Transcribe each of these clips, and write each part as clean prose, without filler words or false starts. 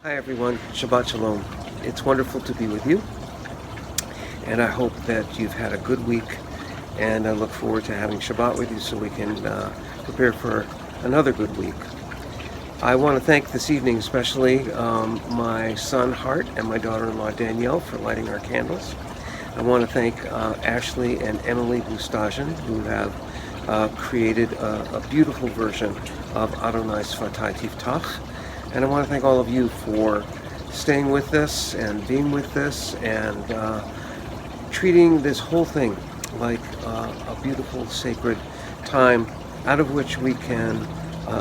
Hi everyone, Shabbat Shalom. It's wonderful to be with you, and I hope that you've had a good week, and I look forward to having Shabbat with you so we can prepare for another good week. I want to thank this evening especially my son Hart and my daughter-in-law Danielle for lighting our candles. I want to thank Ashley and Emily Bustajan, who have created a beautiful version of Adonai Sfatai Tiftach. And I want to thank all of you for staying with us and being with us and treating this whole thing like a beautiful, sacred time out of which we can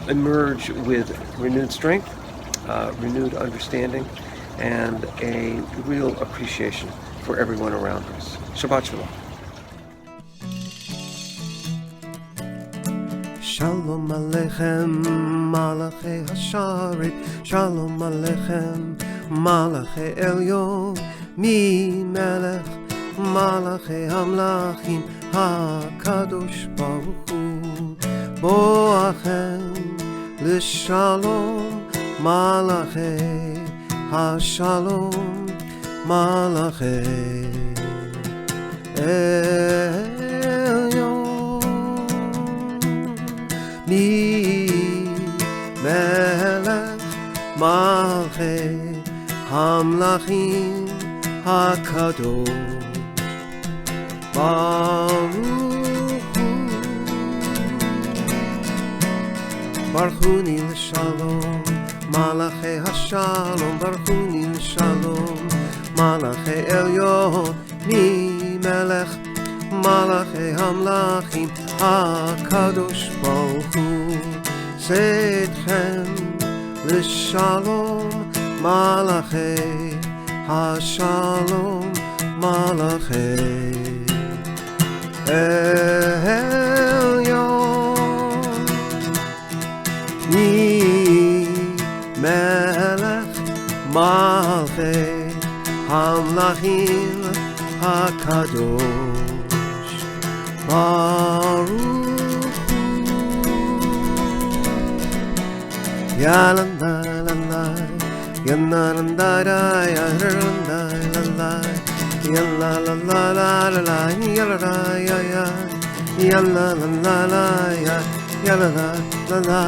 emerge with renewed strength, renewed understanding, and a real appreciation for everyone around us. Shabbat Shalom. Shalom Aleichem, Malachei Hasharet, Shalom Aleichem, Malachei Elyon, Mi Melech, Malachei Hamlachim, HaKadosh Baruch Hu, Boachem, L'Shalom, Malachei Hashalom, Malachei Elyon. Mi Melech Malchei Hamlachim HaKadosh Baruch Hu Baruchuni L'Shalom Malachei Hashalom Baruchuni L'Shalom Malachei Elyon Mi Melech Malachei Hamlachim HaKadosh Baruch Hu Seitchem L'Shalom Malachei Hashalom Malachei Elyon Mi Melech Malachei Hamlachim HaKadosh Baruch Hu Yalanda landa Yananda da Yalanda landa Yalla la la la la Yalla la ya ya Yalla la la la ya Yalla la la la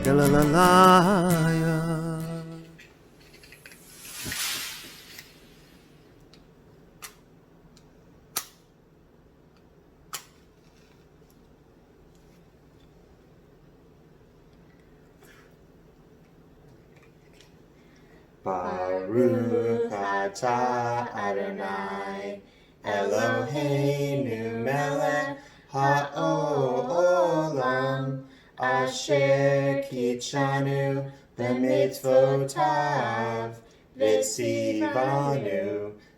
Yalla la la ya. Baruch atah Adonai Eloheinu melech ha'olam asher kitshanu b'mitzvotav v'tzivanu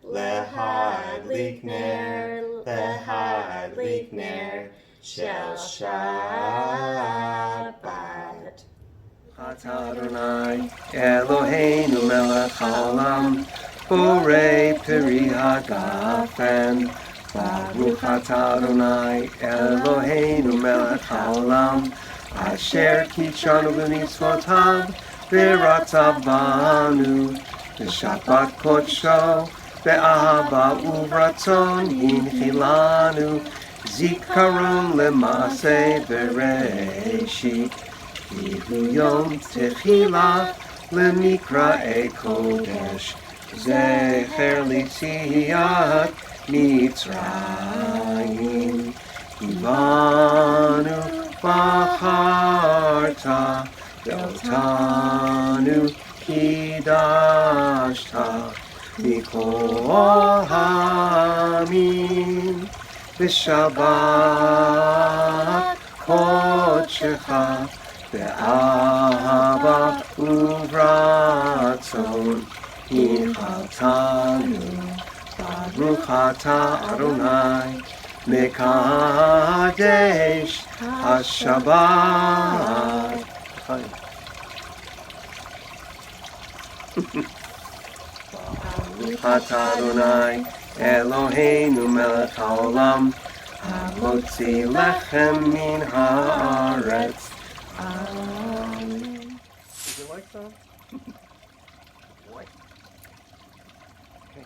lehadlik ner shel Shabbat. Adonai Eloheinu melech haolam borei peri hagafen Baruch atah Adonai Eloheinu melech haolam asher kitshanu b'mitzvotav v'ratav banu b'shabbat kodsho be'ahava uvratzon hinchilanu zikaron lema'aseh bereshit Ihu Yom Techila Lemikra Kodesh Zecher Litziat Mitzrayim Ibanu Bacharta Yotanu Kidashta Mikol Hamim B'Shabbat Kodshecha Be'ahava uvratzon Yichaltanu Baruch atah Adonai Mekadesh HaShabbat. Baruch atah Adonai Eloheinu melech haolam Hamotzi lechem min haaretz. Did you like that? boy. Okay.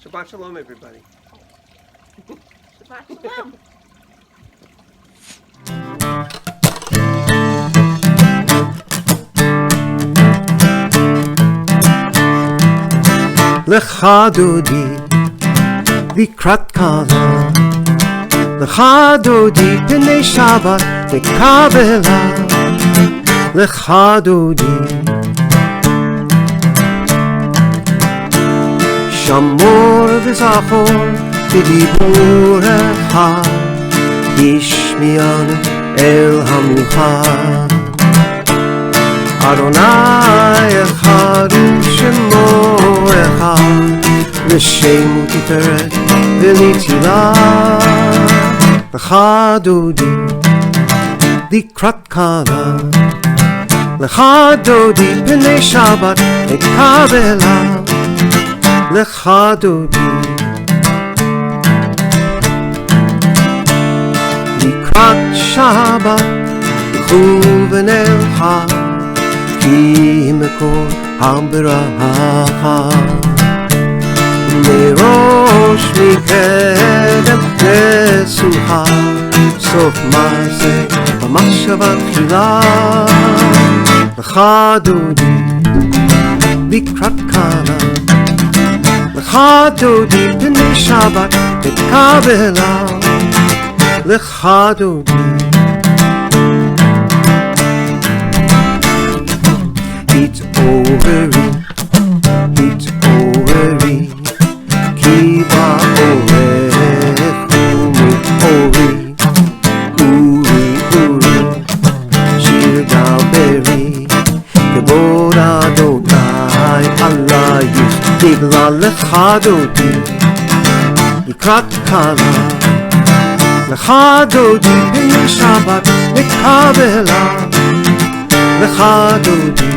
Shabbat Shalom, everybody. Shabbat Shalom. לך דודי לקראת קלה, לך דודי פני שבת מקבלה, לך דודי שמור וזכור בדיבורך, השמיענו אל המנוחה. אדוני אחד ושמו אחד, לשם ותפארת ולתהילה. לך דודי לקראת קלה, לך דודי פני שבת מקבלה, לך דודי לקראת שבת מכוון אלך, כי מקור הברכה. מראש מקדם נסוחה, סוף מעשה במחשבה תחילה. לך דודי לקראת קלה, לך דודי פני שבת מקבלה, לך דודי התעוררי, התעוררי, כי באורך ומתעוררי, אורי אורי, שיר דברי, כבוד אדוני עלייך, בגלל לך דודי לקראת קלה, לך דודי פני שבת מקבלה, לך דודי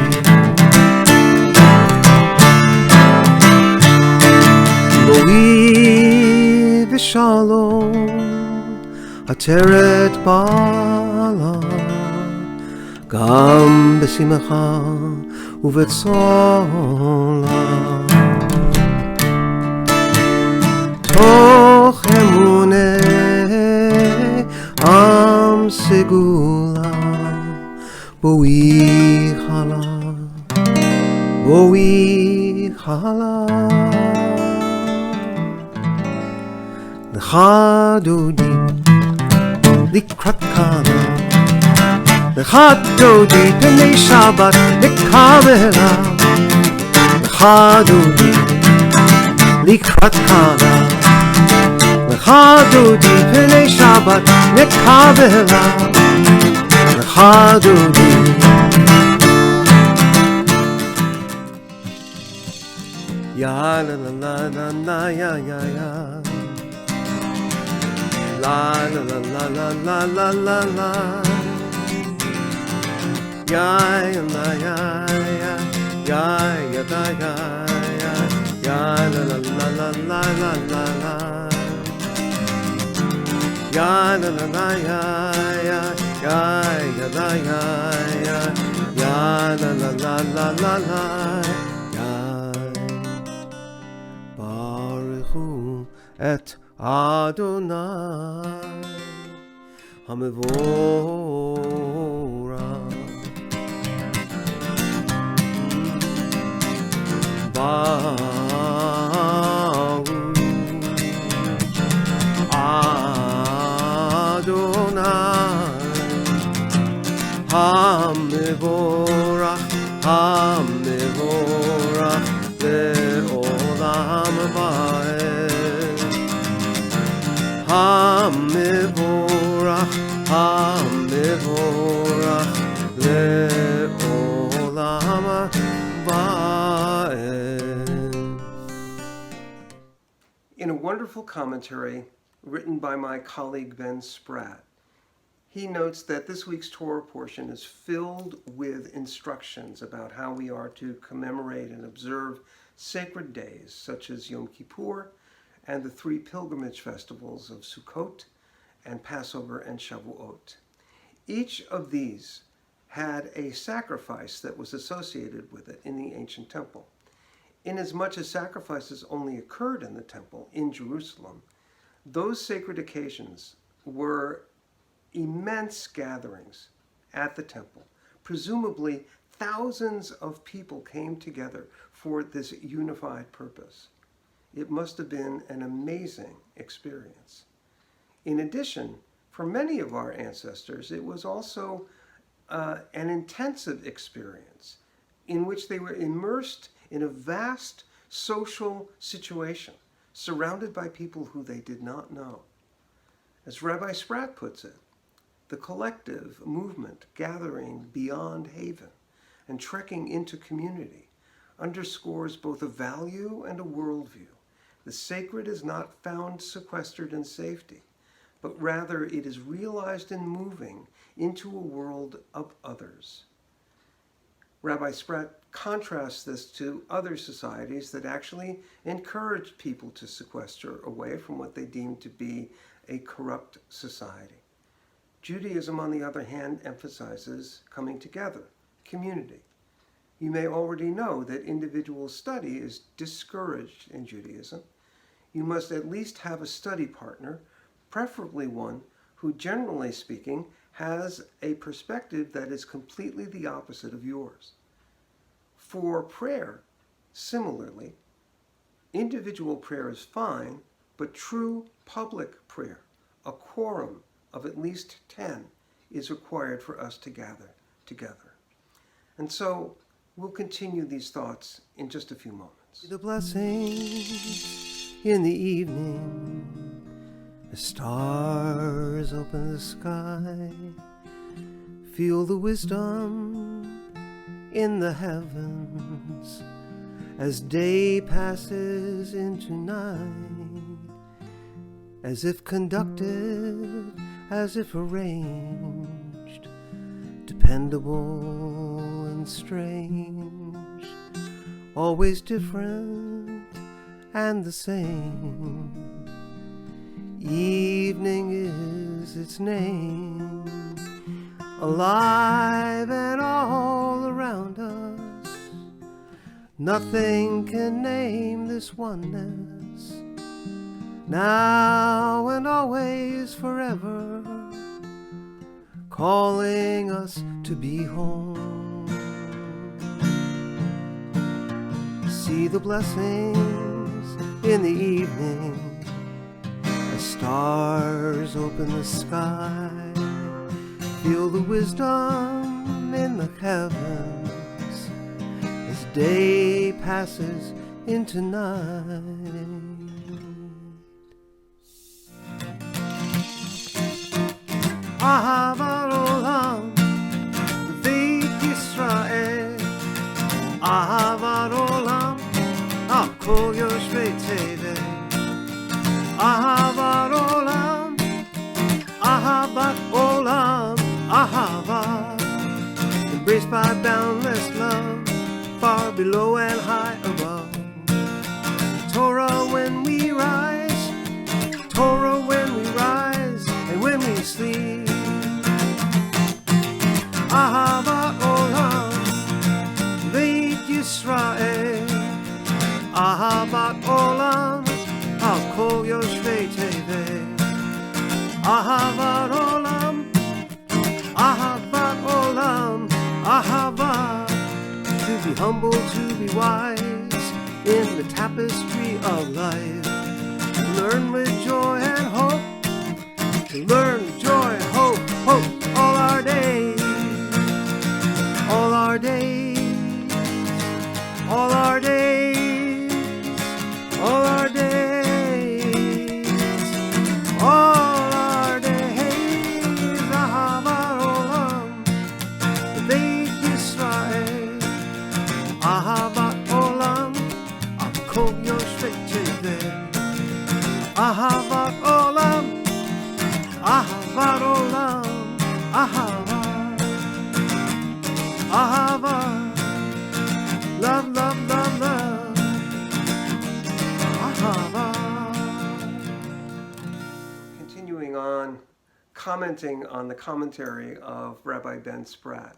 בואי ושלום, עטרת בעלה, גם בשמחה ובצולה, תוך אמונה עם סגולה. בואי חלה, בואי חלה, לך דודי לקראת קלה, לך דודי פני שבת מקבלה, לך דודי לקראת קלה, לך דודי פני שבת מקבלה, לך דודי יא לה לה לה לה יא יא יא la la la la la la la la ya la ya ya ya ya da ya ya ya la la la la la la la la ya la la la ya ya ya ya da ya ya ya la la la la la la ya baruchu et Adonai המבורך, ברוך אדוני המבורך, המבורך לעולם ועד, המבורך, המבורך לעולם ועד. In a wonderful commentary written by my colleague Ben Spratt, he notes that this week's Torah portion is filled with instructions about how we are to commemorate and observe sacred days such as Yom Kippur and the three pilgrimage festivals of Sukkot and Passover and Shavuot. Each of these had a sacrifice that was associated with it in the ancient temple. Inasmuch as sacrifices only occurred in the temple in Jerusalem, those sacred occasions were immense gatherings at the temple. Presumably, thousands of people came together for this unified purpose. It must have been an amazing experience. In addition, for many of our ancestors, it was also an intensive experience in which they were immersed in a vast social situation, surrounded by people who they did not know. As Rabbi Spratt puts it, the collective movement gathering beyond haven and trekking into community underscores both a value and a worldview. The sacred is not found sequestered in safety, but rather it is realized in moving into a world of others. Rabbi Spratt contrasts this to other societies that actually encourage people to sequester away from what they deem to be a corrupt society. Judaism, on the other hand, emphasizes coming together, community. You may already know that individual study is discouraged in Judaism. You must at least have a study partner, preferably one who, generally speaking, has a perspective that is completely the opposite of yours. For prayer, similarly, individual prayer is fine, but true public prayer, a quorum of at least 10, is required for us to gather together. And so we'll continue these thoughts in just a few moments. The blessings in the evening, the stars open the sky, feel the wisdom in the heavens as day passes into night, as if conducted, as if arranged, dependable and strange, always different and the same. Evening is its name, alive and all around us. Nothing can name this oneness, now and always forever, calling us to be home. See the blessings in the evening, as stars open the sky, feel the wisdom in the heavens as day passes into night. Ahavat olam, Beit Yisrael. Ahavat olam, al kol yoshvei tevel. Ahavat olam, ahavat olam, ahavat, embraced by boundless love, far below and high above. Torah when we rise, Torah when we rise, and when we sleep. Ahavat olam, Beit Yisrael. Ahavat olam, al kol yoshvei tevel. Ahavat olam, ahavat olam, ahavat. To be humble, to be wise, in the tapestry of life. To learn with joy and hope, to learn with joy and hope, hope all our days, all our days, all our days, all our days, all our days. Ahavat olam, Beit Yisrael. Ahavat olam, al kol yoshvei tevel. Ahavat olam, ahavat olam, ahavat, ahavat, love, love, love, love, ahavat. Continuing on, commenting on the commentary of Rabbi Ben Spratt.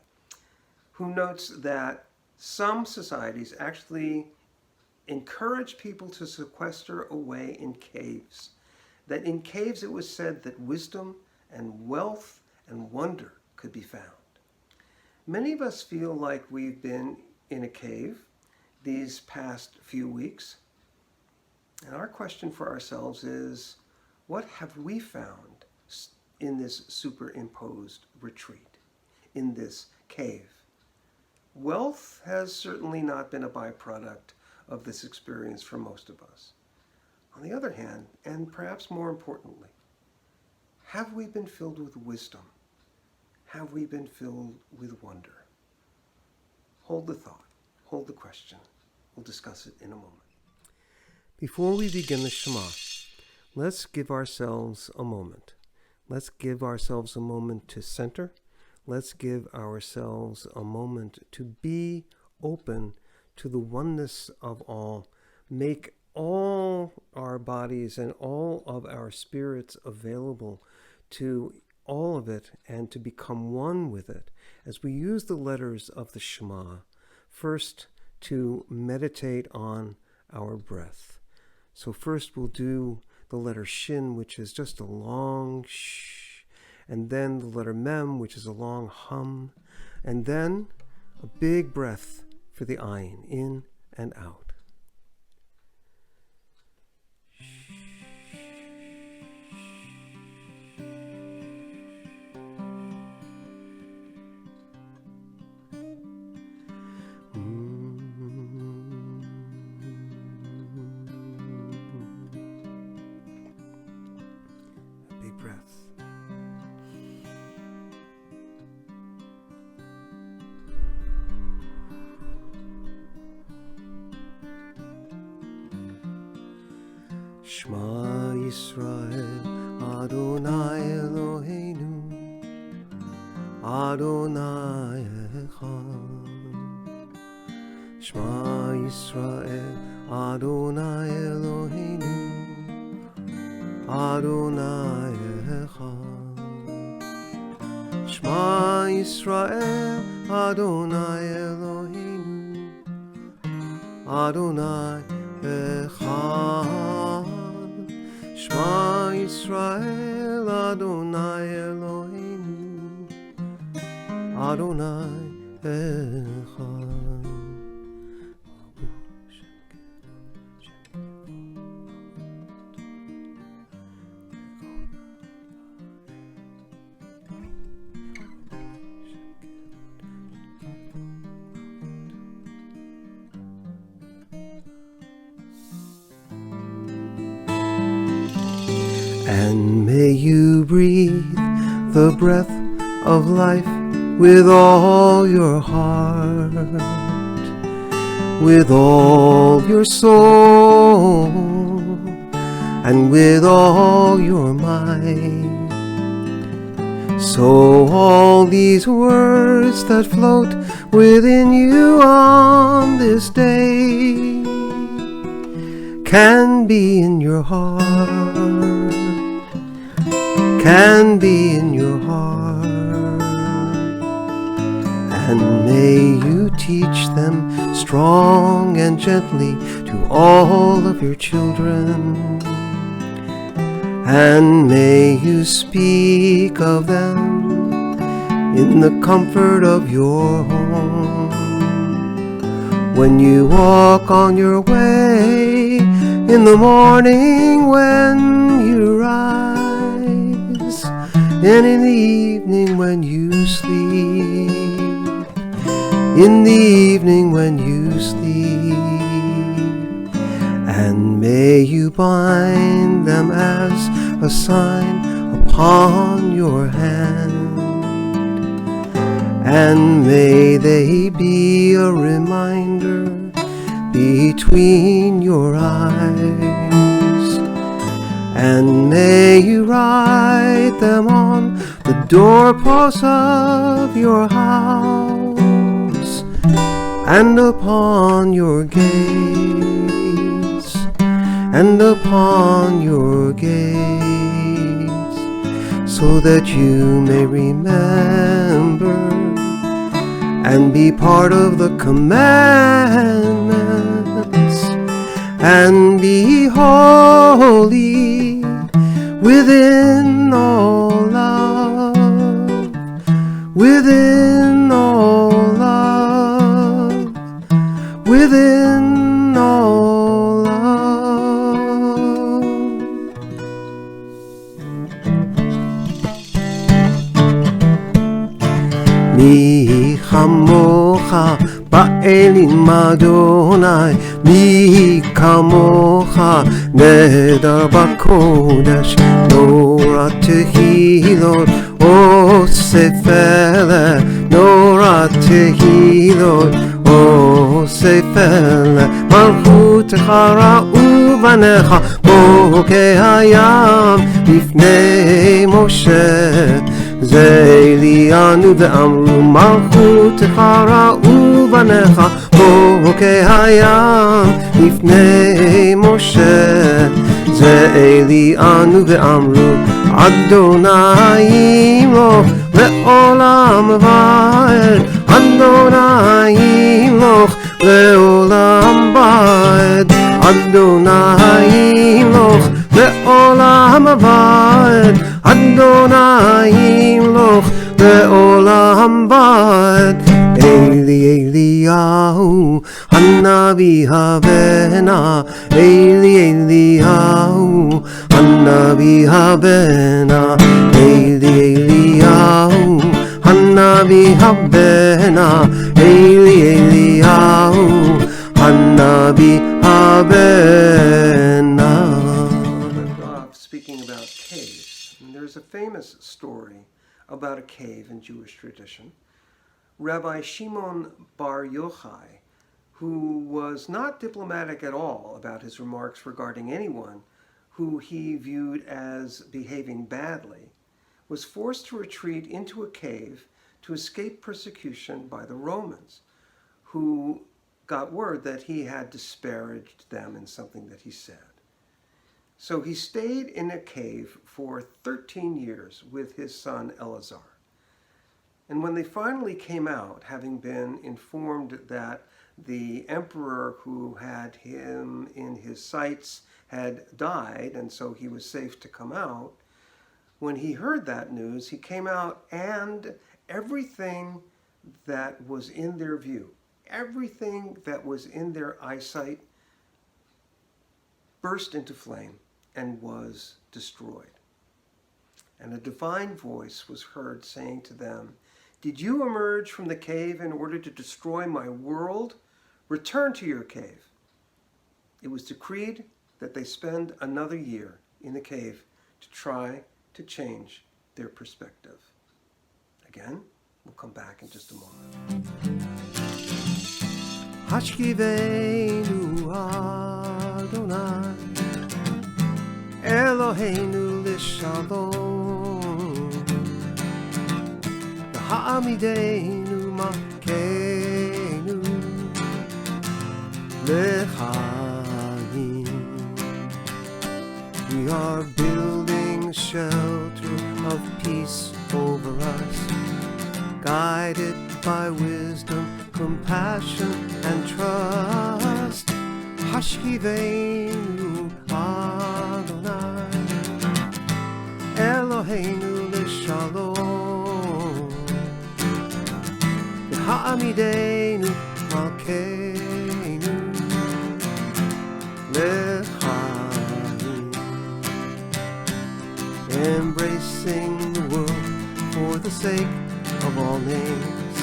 who notes that some societies actually encourage people to sequester away in caves. That in caves it was said that wisdom and wealth and wonder could be found. Many of us feel like we've been in a cave these past few weeks. And our question for ourselves is, what have we found in this superimposed retreat, in this cave? Wealth has certainly not been a byproduct of this experience for most of us. On the other hand, and perhaps more importantly, have we been filled with wisdom? Have we been filled with wonder? Hold the thought, hold the question. We'll discuss it in a moment. Before we begin the Shema, let's give ourselves a moment. Let's give ourselves a moment to center. Let's give ourselves a moment to be open to the oneness of all. Make all our bodies and all of our spirits available to all of it and to become one with it as we use the letters of the Shema. First, to meditate on our breath. So first we'll do the letter Shin, which is just a long shh. And then the letter Mem, which is a long hum, and then a big breath for the Ayin, in and out. A big breath. Shema Yisrael, Adonai Eloheinu, Adonai Echad. Shema Yisrael, Adonai Eloheinu, Adonai Echad. Shema Yisrael, Adonai Eloheinu, Adonai Echad. Shema Yisrael, Adonai Eloheinu, Adonai Echad. And may you breathe the breath of life with all your heart, with all your soul, and with all your might. So all these words that float within you on this day can be in your heart, can be in your heart, and may you teach them strong and gently to all of your children, and may you speak of them in the comfort of your home, when you walk on your way, in the morning when you rise, and in the evening when you sleep, in the evening when you sleep. And may you bind them as a sign upon your hand, and may they be a reminder between your eyes, and may you write them on the doorposts of your house and upon your gates, and upon your gates, so that you may remember and be part of the commandments, and be holy within all love, within all love, within all love. Mi chamocha ba'elim Adonai, mi kamocha neder b'kodesh, Nora tehilot osefele, Nora tehilot osefele, malchutecha ra'u banecha bokei hayam bifnei Moshe, Zeilianu ve'amru malchutecha ra'u banecha bokei hayam לפני משה, Zeilianu ve'amru Adonai yimloch le'olam va'ed, Adonai yimloch le'olam va'ed, Adonai yimloch le'olam va'ed, Adonai yimloch le'olam va'ed. Eli Eliyahu Hanavi Havena, Eli Eliyahu Hanavi Havena, Eli Eliyahu Hanavi Havena, Eli Eliyahu Hanavi Havena. Speaking about caves, and there's a famous story about a cave in Jewish tradition. Rabbi Shimon Bar Yochai, who was not diplomatic at all about his remarks regarding anyone who he viewed as behaving badly, was forced to retreat into a cave to escape persecution by the Romans, who got word that he had disparaged them in something that he said. So he stayed in a cave for 13 years with his son Eleazar. And when they finally came out, having been informed that the emperor who had him in his sights had died, and so he was safe to come out, when he heard that news, he came out, and everything that was in their view, everything that was in their eyesight, burst into flame and was destroyed. And a divine voice was heard saying to them, "Did you emerge from the cave in order to destroy my world? Return to your cave." It was decreed that they spend another year in the cave to try to change their perspective. Again, we'll come back in just a moment. Hashkiveinu Adonai Eloheinu l'shalom, Ha'amideinu malkeinu l'chaim. We are building a shelter of peace over us, guided by wisdom, compassion, and trust. Hashkiveinu Adonai Eloheinu l'shalom, Ha'amideinu malkeinu l'chaim. Embracing the world for the sake of all names,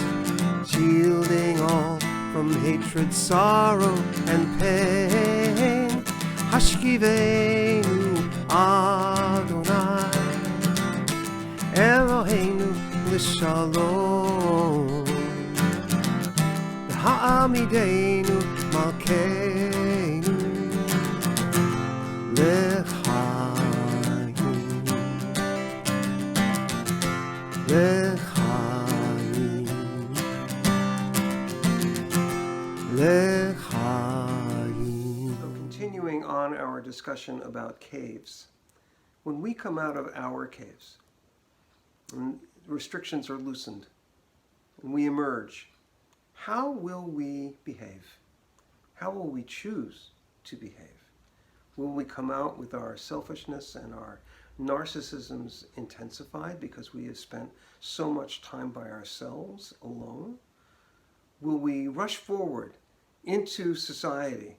shielding all from hatred, sorrow, and pain. Hashkiveinu Adonai Eloheinu l'shalom, Ha'amideinu malkeinu l'chaim, l'chaim, l'chaim. So continuing on our discussion about caves, when we come out of our caves, and restrictions are loosened, and we emerge how will we behave? How will we choose to behave? Will we come out with our selfishness and our narcissisms intensified because we have spent so much time by ourselves alone? Will we rush forward into society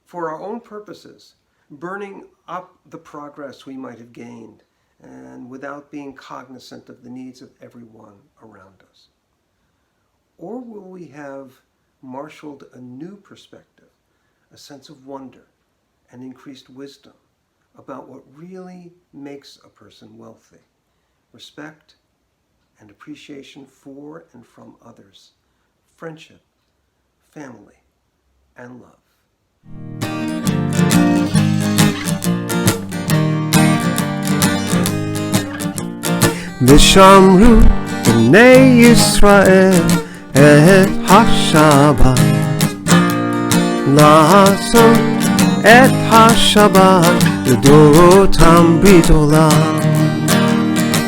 for our own purposes, burning up the progress we might have gained and without being cognizant of the needs of everyone around us? Or will we have marshaled a new perspective, a sense of wonder, and increased wisdom about what really makes a person wealthy? Respect and appreciation for and from others, friendship, family, and love. ושמרו בני ישראל את השבת, לעשות את השבת לדורותם ברית עולם.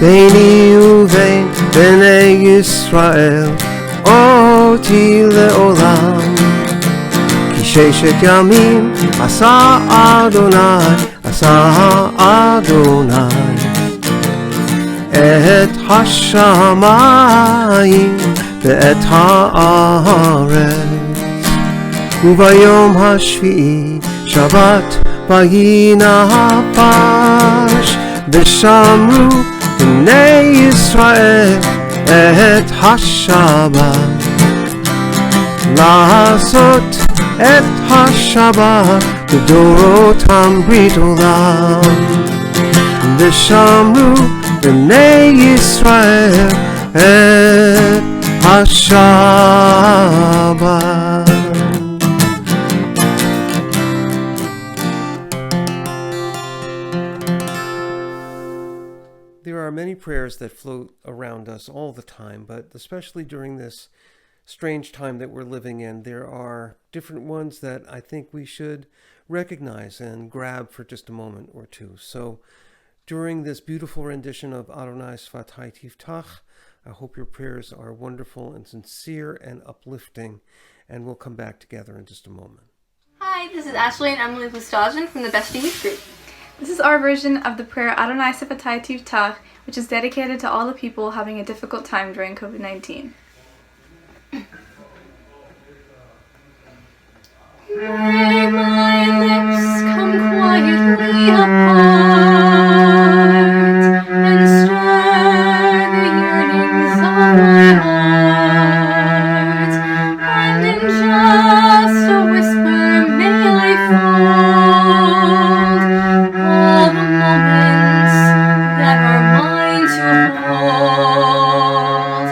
ביני ובין בני ישראל אותי לעולם, כי ששת ימים עשה אדוני את השמיים ואת הארץ, וביום השביעי שבת ויהי נפש, ושמרו בני ישראל את השבת, לעשות את השבת לדורותם ברית עולם. ושמרו בני ישראל את השבת. There are many prayers that float around us all the time, but especially during this strange time that we're living in, there are different ones that I think we should recognize and grab for just a moment or two. So during this beautiful rendition of Adonai Svatai Tiftach, I hope your prayers are wonderful and sincere and uplifting, and we'll come back together in just a moment. Hi, this is Ashley and Emily Bustajan from the Beth Shir Group. This is our version of the prayer Adonai Svatai Tiftach, which is dedicated to all the people having a difficult time during COVID-19. May my lips come quietly apart and stir the yearnings of my heart, and in just a whisper may I fold all the moments that are mine to hold.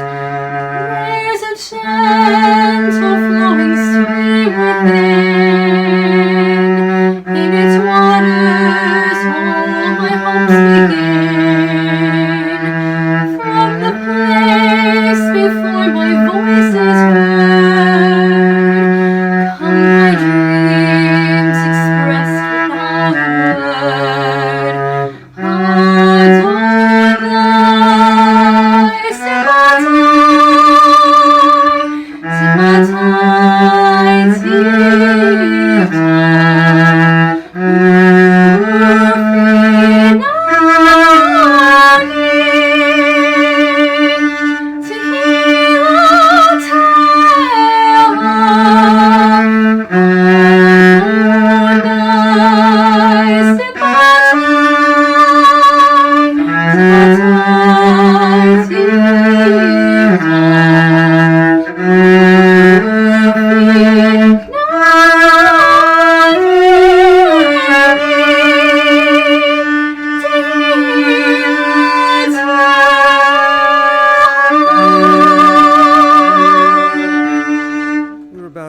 There's a gentle flowing stream within. In its waters all my hopes begin. From the place before my voice is heard, come my dreams expressed without a word. Adonai Svatai Tiftach.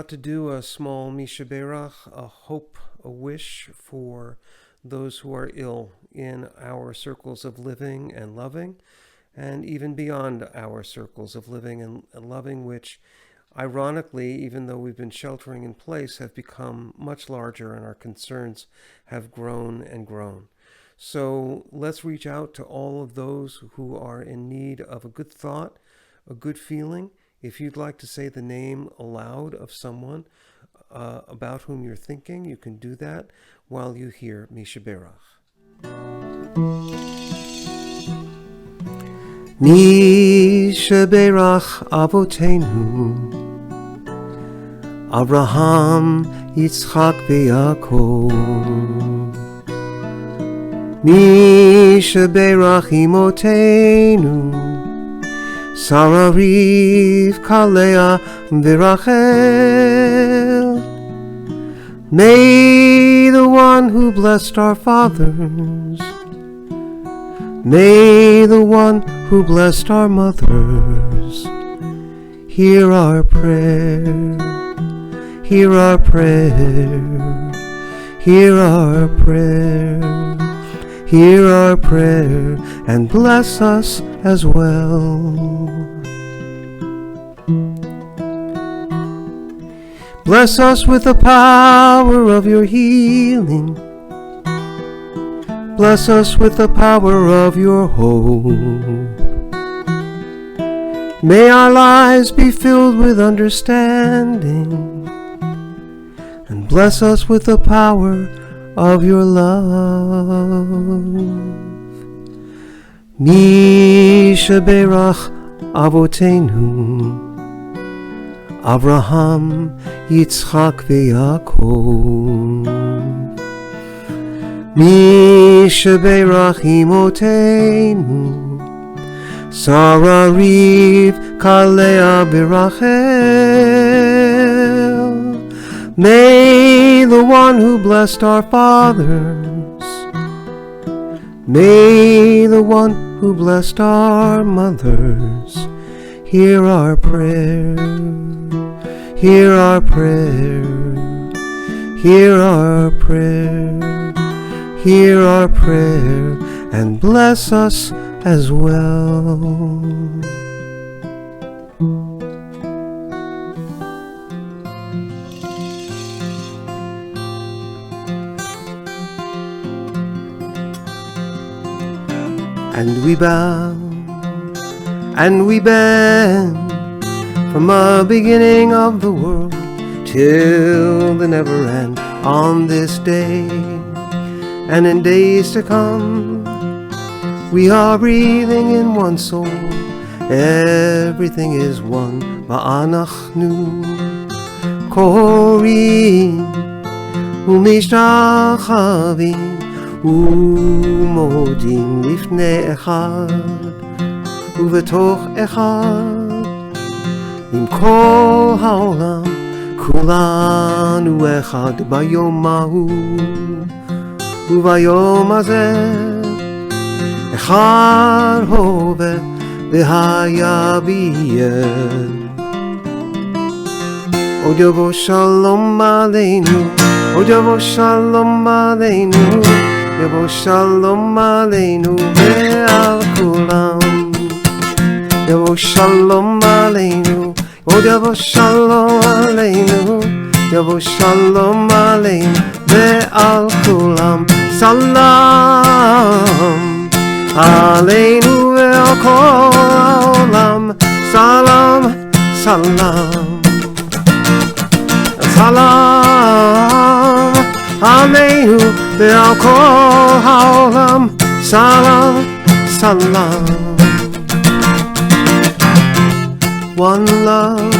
To do a small Misha Berach, a hope, a wish for those who are ill in our circles of living and loving, and even beyond our circles of living and loving, which ironically, even though we've been sheltering in place, have become much larger and our concerns have grown and grown. So let's reach out to all of those who are in need of a good thought, a good feeling, If you'd like to say the name aloud of someone about whom you're thinking, you can do that while you hear Misha Berach. Misha Berach Avotenu Abraham, Yitzchak veYaakov. Misha Berach Imotenu Sarah, Rivka, Leah, Rachel. May the one who blessed our fathers, may the one who blessed our mothers, hear our prayer, hear our prayer, hear our prayer, hear our prayer, and bless us as well. Bless us with the power of your healing. Bless us with the power of your hope. May our lives be filled with understanding, and bless us with the power of your love. Misha Berach Avotenu Abraham, Yitzchak veYaakov. Misha Berach Imotenu Sarah, Rivka, Leah, Rachel. May the one who blessed our fathers, may the one who blessed our mothers, hear our prayer, hear our prayer, hear our prayer, hear our prayer, and bless us as well. And we bow, and we bend, from the beginning of the world till the never end, on this day and in days to come. We are breathing in one soul, everything is one. Va'anachnu korim u'mishtachavim u'modim lifnei echad ובתוך אחד, עם כל העולם, כולנו אחד ביום ההוא, וביום הזה, אחד הווה והיה ויהיה. עוד יבוא שלום עלינו, עוד יבוא שלום עלינו, יבוא שלום עלינו ועל כולם. יבוא שלום עלינו, עוד יבוא שלום עלינו, יבוא שלום עלינו ועל כולם. סלם עלינו ועל כל העולם, סלם, סלם, סלם עלינו ועל כל העולם, סלם, סלם. One love,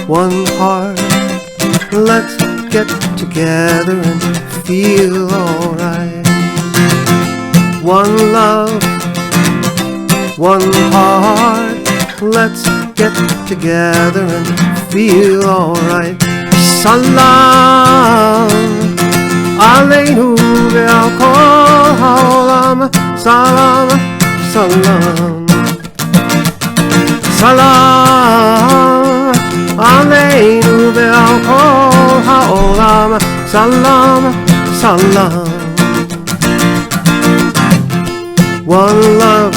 one heart, let's get together and feel alright. One love, one heart, let's get together and feel alright. Salam aleinu ve'al kol ha'olam, salam, salam. Salam aleinu ve'al kol ha'olam, salam, salam. One love,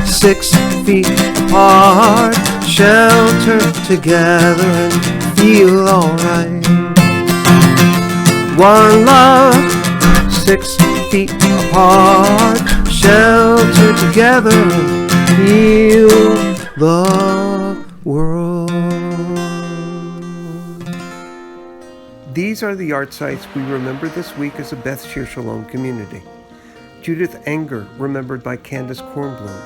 6 feet apart, sheltered together and feel alright. One love, 6 feet apart, sheltered together and feel the world. These are the art sites we remember this week as a Beth Shir Shalom community. Judith Anger, remembered by Candace Kornblum.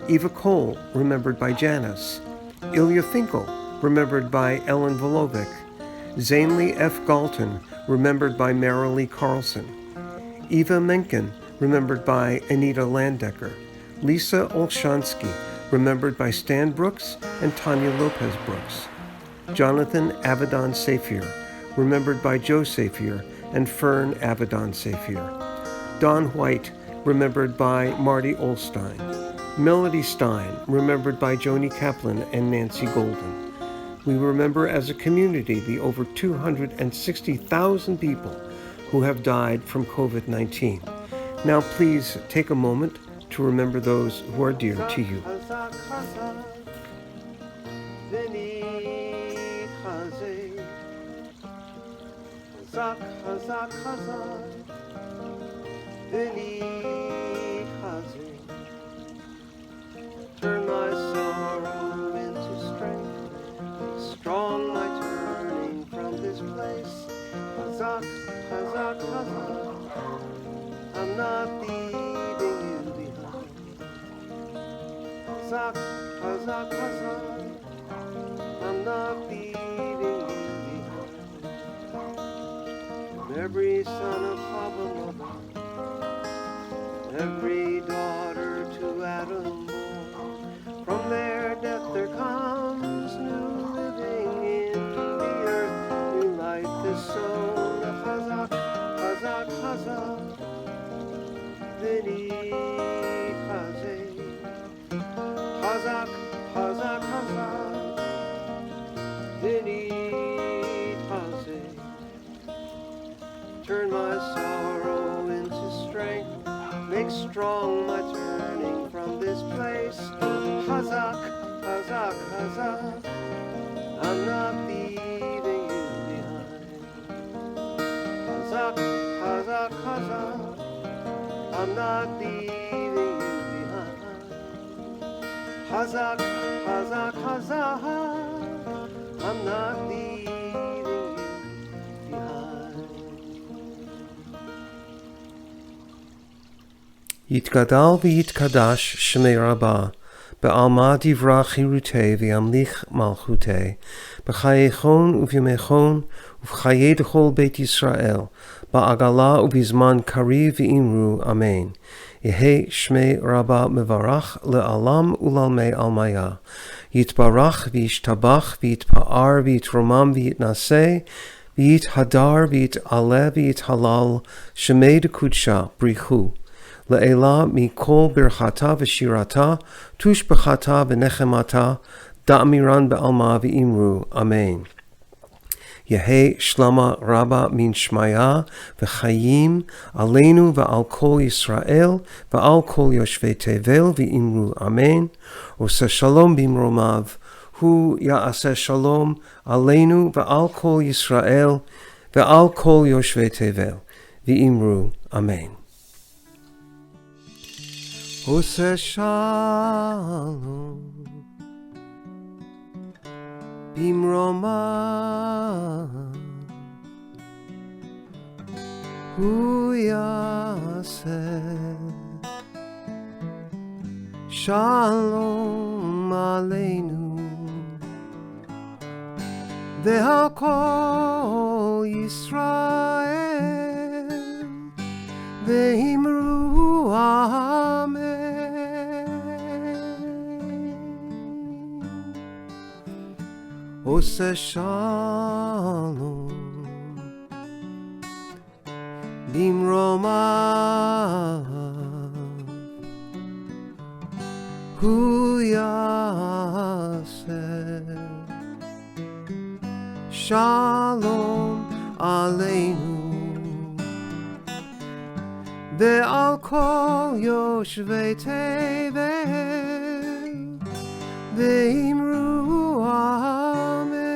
Eva Cole, remembered by Janice. Ilya Finkel, remembered by Ellen Volovic. Zainly F. Galton, remembered by Marilee Carlson. Eva Menken, remembered by Anita Landecker. Lisa Olshansky, remembered by Stan Brooks and Tanya Lopez Brooks. Jonathan Avedon Safier, remembered by Joe Safier and Fern Avedon Safier. Don White, remembered by Marty Olstein. Melody Stein, remembered by Joni Kaplan and Nancy Golden. We remember as a community the over 260,000 people who have died from COVID-19. Now please take a moment to remember those who are dear to you. Turn my sorrow into strength, strong my turning from this place. Chazak, chazak, chazak, I'm not leaving you behind. Chazak, chazak, chazak, I'm not leaving you behind. Every son of Chava mother, every daughter to Adam born, from their death there comes new living into the earth, new life is sown. Chazak, chazak, chazak, v'ni chazek. Chazak, chazak, chazak, v'ni chazek. Turn my sorrow into strength, make strong my turning from this place. Chazak, chazak, chazak, I'm not leaving you behind. Chazak, chazak, chazak, I'm not leaving you behind. Chazak, chazak, chazak, I'm not leaving you behind. Yitgadal v'yitkadash Shmei Rabbah, be'alma divra chirutei v'yamlich malchutei, b'chayechon u'v'yamechon u'v'chayei d'chol Beit Yisrael, ba'agala u'bizman kari v'imru, Amen. Yehi Shmei Rabbah mevarach le'alam u'lalmei almaya, yitbarach v'yishtabach v'yitpa'ar v'yitromam v'yitnaseh, v'yithadar v'yit'aleh v'yithalal, Shmei d'kudsha brichu. Le'ela mikol birchata v'shirata, tush b'chata v'nechemata, da'amiran be'alma v'imru, Amen. Yehi shlama rabba min shmaya v'chayim, aleinu v'al kol Yisrael, v'al kol yoshvei tevel v'imru, Amen. Ose shalom bimromav, hu ya'aseh shalom, aleinu v'al kol Yisrael, v'al kol yoshvei tevel v'imru, Amen. Ose shalom bimromav, hu yaseh shalom aleinu ve'al kol Yisrael ve'imru Amen. Ose shalom bimromav, hu yaseh shalom aleinu ve'al kol yoshvei tevel ve'imru Amen.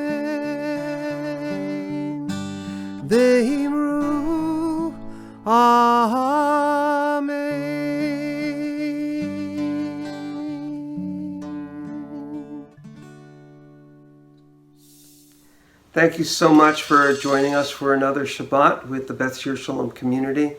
Ve'imru Amen. Thank you so much for joining us for another Shabbat with the Beth Shir Shalom community.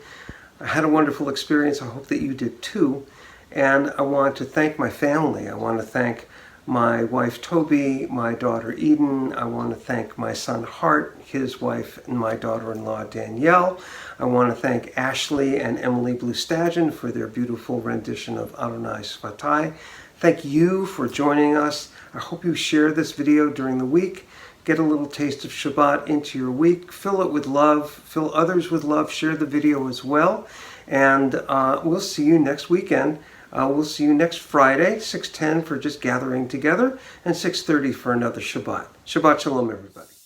I had a wonderful experience. I hope that you did too. And I want to thank my family. I want to thank my wife Toby, my daughter Eden. I want to thank my son Hart, his wife, and my daughter-in-law Danielle. I want to thank Ashley and Emily Blue-Stagen for their beautiful rendition of Adonai Svatai. Thank you for joining us. I hope you share this video during the week. Get a little taste of Shabbat into your week. Fill it with love. Fill others with love. Share the video as well. And we'll see you next weekend. We'll see you next Friday, 6:10 for just gathering together, and 6:30 for another Shabbat. Shabbat Shalom, everybody.